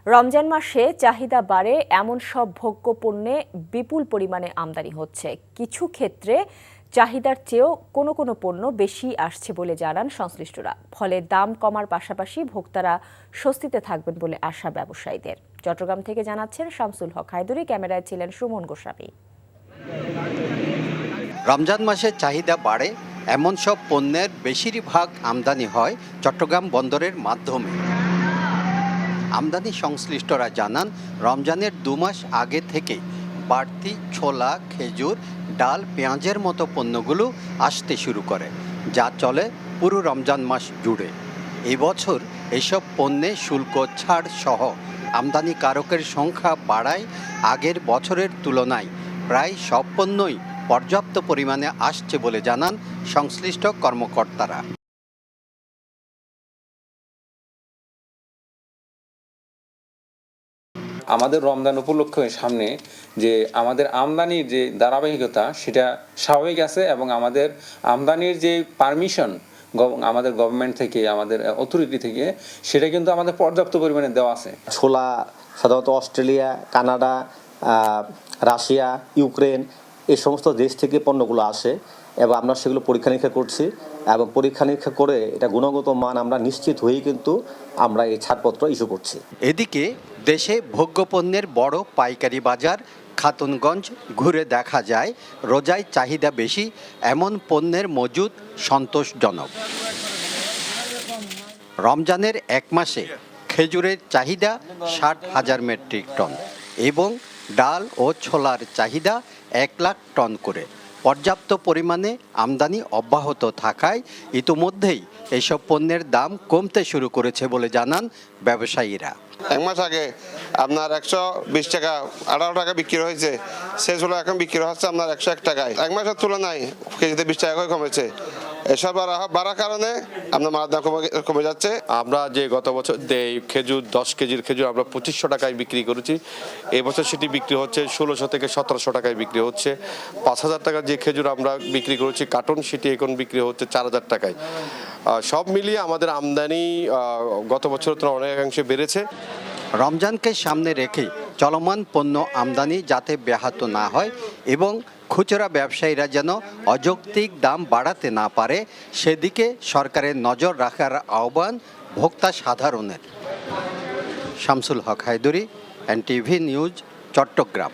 রমজান মাসে চাহিদা বাড়ে এমন সব ভোগ্য পণ্যে বিপুল পরিমাণে আমদানি হচ্ছে। কিছু ক্ষেত্রে চাহিদার চেয়েও কোনো পণ্য বেশি আসছে বলে জানান সংশ্লিষ্টরা। ফলে দাম কমার পাশাপাশি ভোক্তারা স্বস্তিতে থাকবেন বলে আশা ব্যবসায়ীদের। চট্টগ্রাম থেকে জানাচ্ছেন শামসুল হক হায়দরি, ক্যামেরায় ছিলেন সুমন গোস্বামী। রমজান মাসে চাহিদা বাড়ে এমন সব পণ্যের বেশিরভাগ আমদানি হয় চট্টগ্রাম বন্দরের মাধ্যমে। আমদানি সংশ্লিষ্টরা জানান, রমজানের 2 মাস আগে থেকে বাড়তি ছোলা, খেজুর, ডাল, পেঁয়াজের মতো পণ্যগুলো আসতে শুরু করে, যা চলে পুরো রমজান মাস জুড়ে। এই বছর এসব পণ্যে শুল্ক ছাড় সহ আমদানিকারকের সংখ্যা বাড়ায় আগের বছরের তুলনায় প্রায় সব পণ্যই পর্যাপ্ত পরিমাণে আসছে বলে জানান সংশ্লিষ্ট কর্মকর্তারা। আমাদের রমজান উপলক্ষে সামনে যে আমাদের আমদানির যে ধারাবাহিকতা সেটা স্বাভাবিক আছে, এবং আমাদের আমদানির যে পারমিশন আমাদের গভর্নমেন্ট থেকে, আমাদের অথরিটি থেকে, সেটা কিন্তু আমাদের পর্যাপ্ত পরিমাণে দেওয়া আছে। ছোলা সাধারণত অস্ট্রেলিয়া, কানাডা, রাশিয়া, ইউক্রেন এই সমস্ত দেশ থেকে পণ্যগুলো আসে এবং আমরা সেগুলো পরীক্ষা নিরীক্ষা করছি, এবং পরীক্ষা নিরীক্ষা করে এটা গুণগত মান আমরা নিশ্চিত হয়েই কিন্তু আমরা এই ছাড়পত্র ইস্যু করছি। এদিকে দেশে ভোগ্যপণ্যের বড় পাইকারি বাজার খাতুনগঞ্জ ঘুরে দেখা যায়, রোজায় চাহিদা বেশি এমন পণ্যের মজুদ সন্তোষজনক। রমজানের 1 মাসে খেজুরের চাহিদা 60,000 মেট্রিক টন এবং ডাল ও ছোলার চাহিদা 1 লাখ টন করে। পর্যাপ্ত পরিমাণে আমদানি অব্যাহত থাকায় ইতিমধ্যেই এসব পণ্যের দাম কমতে শুরু করেছে বলে জানান ব্যবসায়ীরা। 1 মাস আগে আপনার 120 টাকা 18 টাকা বিক্রি হয়েছে, সে ছোলা এখন বিক্রি হচ্ছে আপনার 101 টাকায়। 1 মাসের তুলনায় কেজিতে 20 টাকা করে কমেছে। এসব বাড়ার কারণে আপনার মাল দাম কমে যাচ্ছে। আমরা যে গত বছর খেজুর 10 কেজির খেজুর আমরা 2500 টাকায় বিক্রি করেছি, এই বছর সেটি বিক্রি হচ্ছে 1600 থেকে 1700 টাকায় বিক্রি হচ্ছে। 5000 টাকার যে খেজুর আমরা বিক্রি করেছি কার্টন, সেটি এখন বিক্রি হচ্ছে 4000 টাকায়। সব মিলিয়ে আমাদের আমদানি গত বছর তুলনায় অনেকাংশে বেড়েছে। রমজানকে সামনে রেখে চলমান পণ্য আমদানি যাতে ব্যাহত না হয় এবং খুচরা ব্যবসায়ীরা যেন অযৌক্তিক দাম বাড়াতে না পারে, সেদিকে সরকারের নজর রাখার আহ্বান ভোক্তা সাধারণের। শামসুল হক হায়দরি, NTV নিউজ, চট্টগ্রাম।